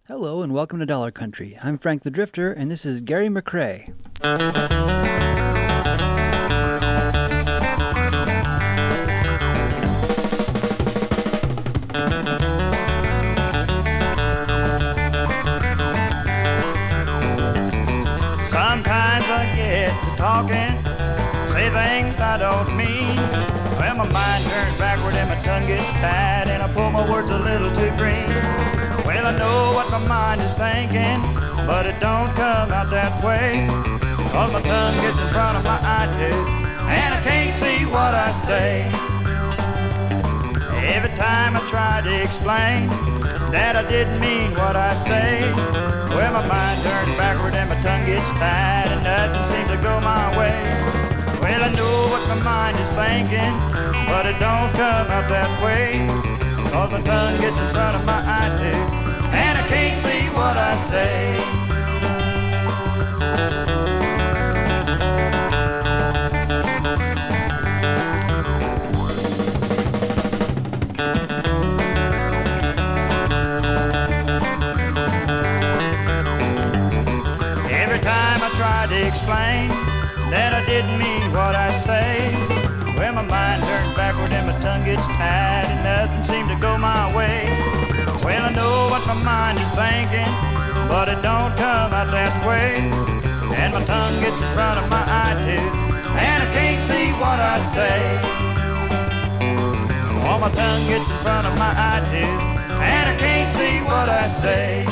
Hello and welcome to Dollar Country. I'm Frank the Drifter, and this is Gary McRae. Sometimes I get to talking, say things I don't mean. Well, my mind turns backward and my tongue gets tied, and I pull my words a little too green. Well, I know what my mind is thinking, but it don't come out that way. Cause my tongue gets in front of my eye too, and I can't see what I say. Every time I try to explain that I didn't mean what I say, well, my mind turns backward and my tongue gets tied, and nothing seems to go my way. Well, I know what my mind is thinking, but it don't come out that way. Cause my tongue gets in front of my eye too, and I can't see what I say. Every time I try to explain that I didn't mean what I say, well, my mind turns backward and my tongue gets tied, and nothing seems to go my way. Well, I know what my mind is thinking, but it don't come out that way. And my tongue gets in front of my eye too, and I can't see what I say. Oh, my tongue gets in front of my eye too, and I can't see what I say.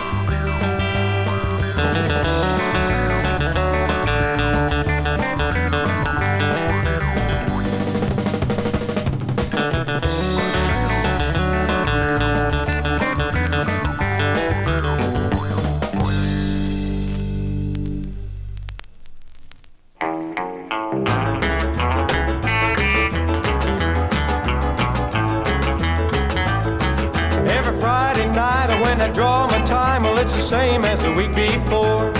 When I draw my time, well, it's the same as the week before.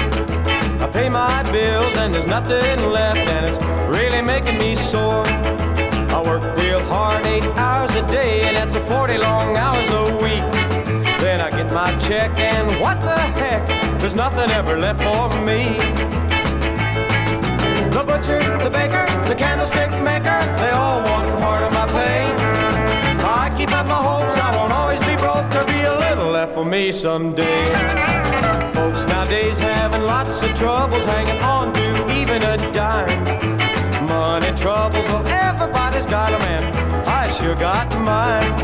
I pay my bills and there's nothing left, and it's really making me sore. I work real hard, 8 hours a day, and that's 40 long hours a week. Then I get my check, and what the heck, there's nothing ever left for me. The butcher, the baker, the candlestick maker, they all want part of my pay. I keep up my hopes, I won't always be broke, there'll be a little left for me someday. Folks nowadays having lots of troubles hanging on to even a dime. Money troubles, well, everybody's got them, and I sure got mine.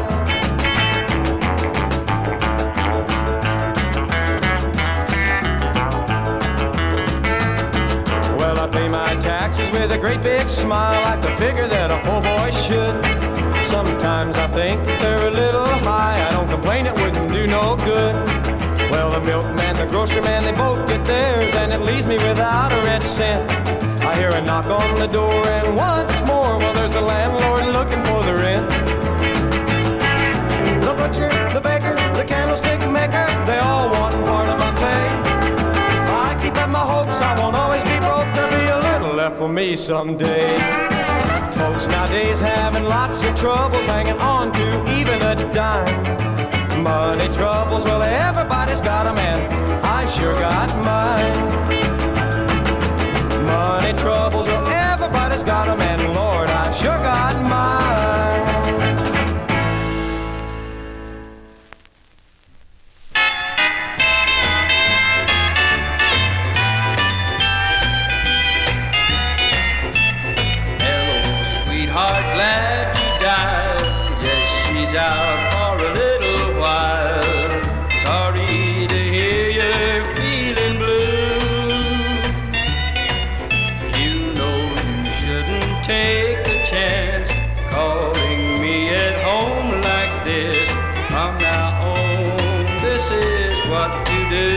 Well, I pay my taxes with a great big smile, like the figure that a poor boy should. Sometimes I think they're a little high, I don't complain, it wouldn't do no good. Well, the milkman, the grocery man, they both get theirs, and it leaves me without a red cent. I hear a knock on the door, and once more, well, there's a landlord looking for the rent. The butcher, the baker, the candlestick maker, they all want part of my pay. I keep up my hopes, I won't always be broke, there'll be a little left for me someday. Folks nowadays having lots of troubles hanging on to even a dime. Money troubles, well, everybody's got them, and I sure got mine. Money troubles, well, everybody's got them, and Lord, I sure got mine. Glad you died. Yes, she's out for a little while. Sorry to hear you're feeling blue. You know you shouldn't take a chance calling me at home like this. From now on, this is what you do.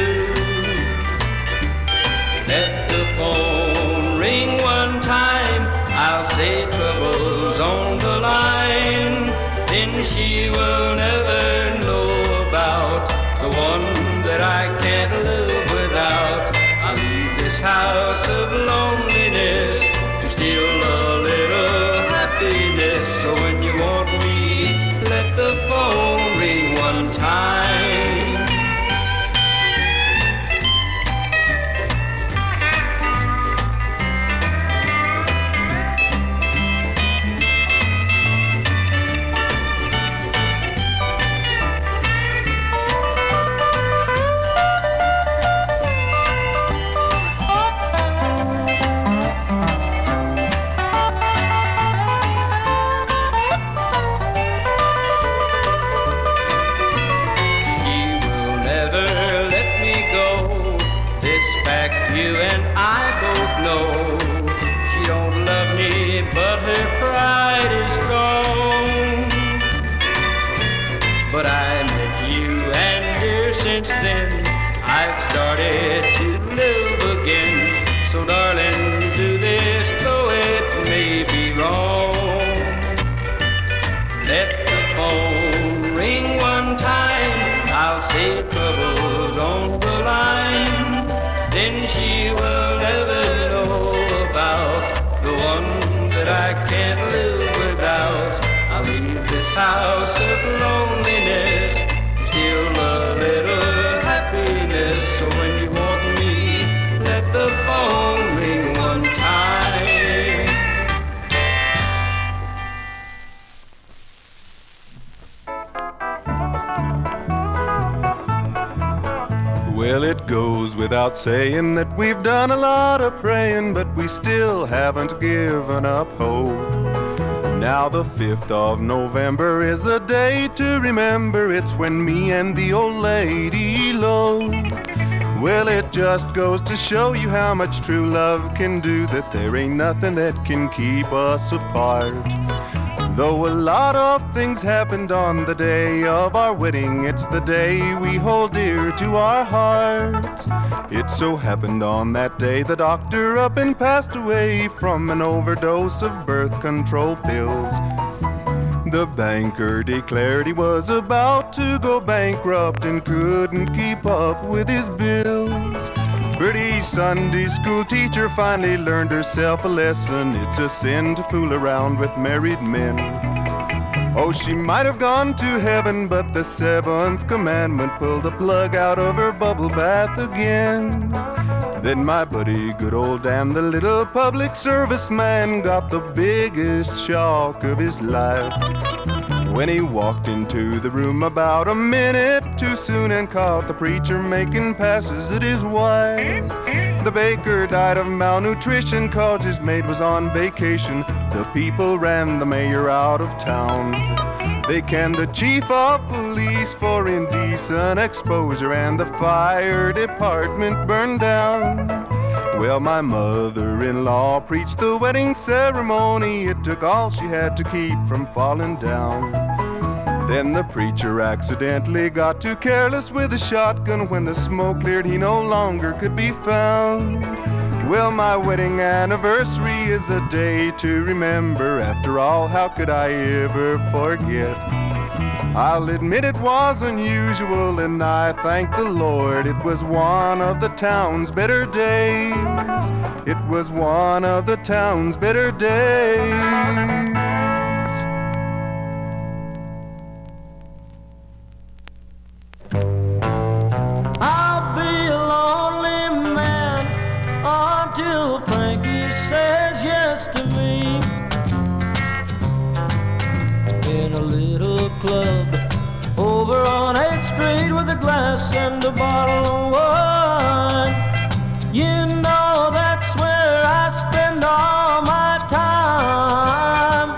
Let the phone ring one time, I'll say trouble's on the line. Then she will never know about the one that I can't live without. I'll leave this house of loneliness to steal a little happiness. So when you want me, let the phone ring one time. then I've started to live again. So darling, do this though it may be wrong. Let the phone ring one time, I'll say trouble's on the line. Then she will never know about the one that I can't live without. I'll leave this house of loneliness, still a little happiness. So when you want me, let the phone ring one time. Well, it goes without saying that we've done a lot of praying, but we still haven't given up hope. Now the 5th of November is the day to remember. It's when me and the old lady eloped. Well, it just goes to show you how much true love can do, that there ain't nothing that can keep us apart. Though a lot of things happened on the day of our wedding, it's the day we hold dear to our hearts. It so happened on that day the doctor up and passed away from an overdose of birth control pills. The banker declared he was about to go bankrupt and couldn't keep up with his bills. Pretty Sunday school teacher finally learned herself a lesson. It's a sin to fool around with married men. Oh, she might have gone to heaven, but the 7th commandment pulled the plug out of her bubble bath again. Then my buddy, good old Dan, the little public service man, got the biggest shock of his life when he walked into the room about a minute too soon and caught the preacher making passes at his wife. The baker died of malnutrition 'cause his maid was on vacation. The people ran the mayor out of town. They canned the chief of police for indecent exposure, and the fire department burned down. Well, my mother-in-law preached the wedding ceremony. It took all she had to keep from falling down. Then the preacher accidentally got too careless with a shotgun. When the smoke cleared, he no longer could be found. Well, my wedding anniversary is a day to remember. After all, how could I ever forget? I'll admit it was unusual, and I thank the Lord. It was one of the town's better days. It was one of the town's better days. I'll be a lonely man until Frankie says yes to me. In a little club over on 8th Street with a glass and a bottle of wine. You know that's where I spend all my time.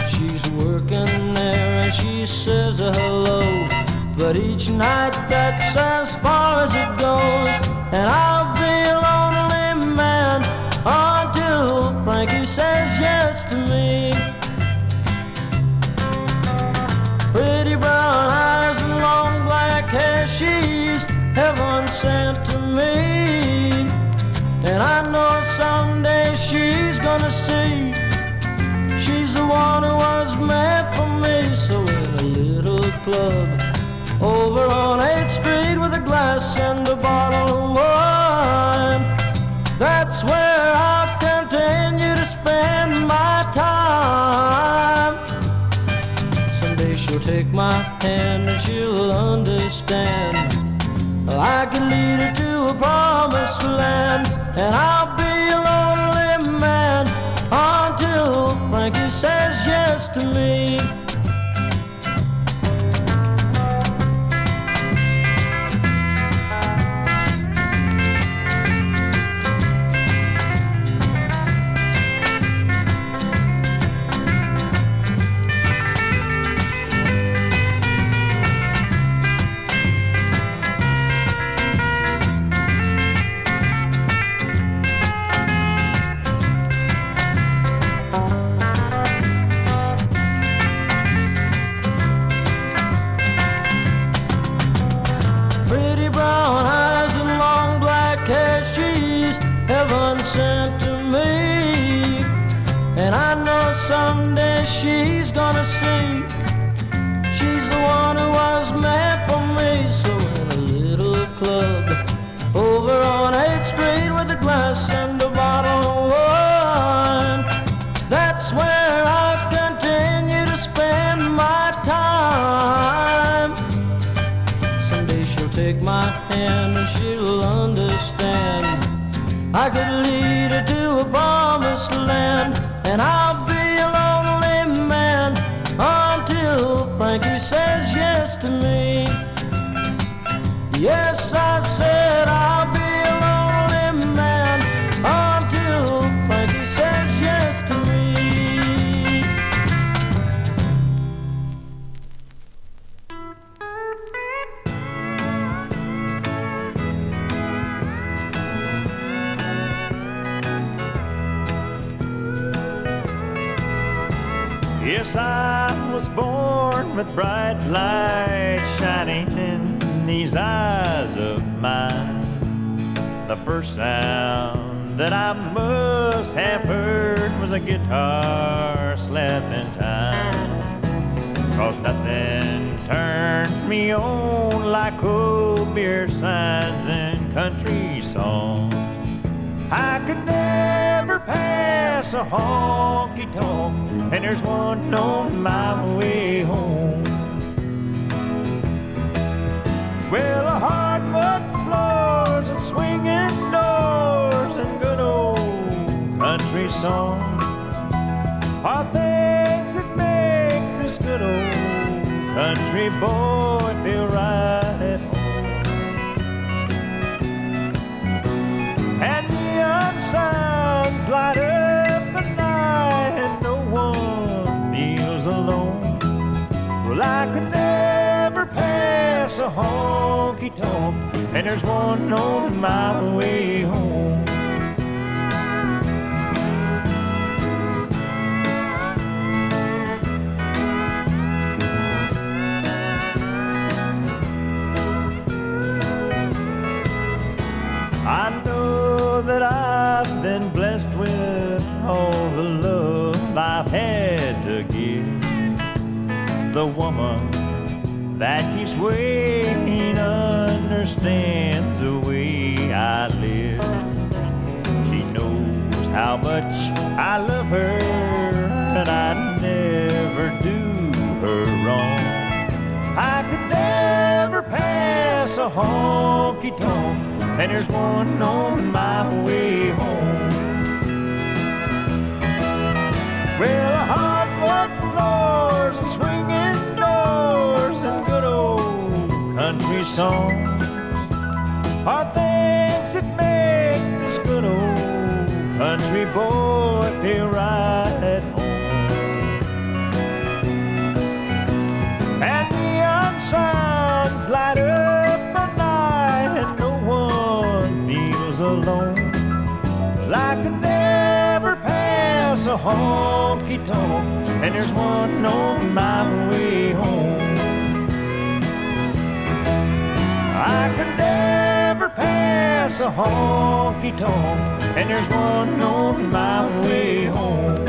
She's working there and she says hello, but each night that's as far as it goes. And I'll be a lonely man until Frankie says yes to me. Pretty brown eyes and long black hair, she's heaven sent to me. And I know someday she's gonna see she's the one who was meant for me. So in a little club over on 8th Street with a glass and a bottle of wine, that's where I'll continue to spend my time. Someday she'll take my hand and she'll understand. I can lead her to a promised land, and I'll be a lonely man until Frankie says yes to me. take my hand and she'll understand. I could lead her to a promised land, and I'll be a lonely man until Frankie says yes to me. Yes, I said I'll be a lonely man until Frankie says yes to me. Yes, I was born with bright light shining in these eyes of mine. The first sound that I must have heard was a guitar slapping time. 'Cause nothing turns me on like cold beer signs and country songs. I could never pass a honky-tonk, and there's one on my way home. Well, hardwood floors and swinging doors and good old country songs are things that make this good old country boy feel right at home. And neon signs light up the night and no one feels alone. Well, I could never pass a honky-tonk, and there's one on my way home. I know that I've been blessed with all the love I've had to give. The woman that keeps waiting understands the way I live. She knows how much I love her, and I never do her wrong. I could never pass a honky-tonk, and there's one on my way home. Well, hardwood floors and swinging doors and good old country songs are things that make this good old country boy feel right at home. And neon signs light up the night and no one feels alone. Well, I could never pass a honky-tonk, and there's one on my way home. I could never pass a honky-tonk, and there's one on my way home.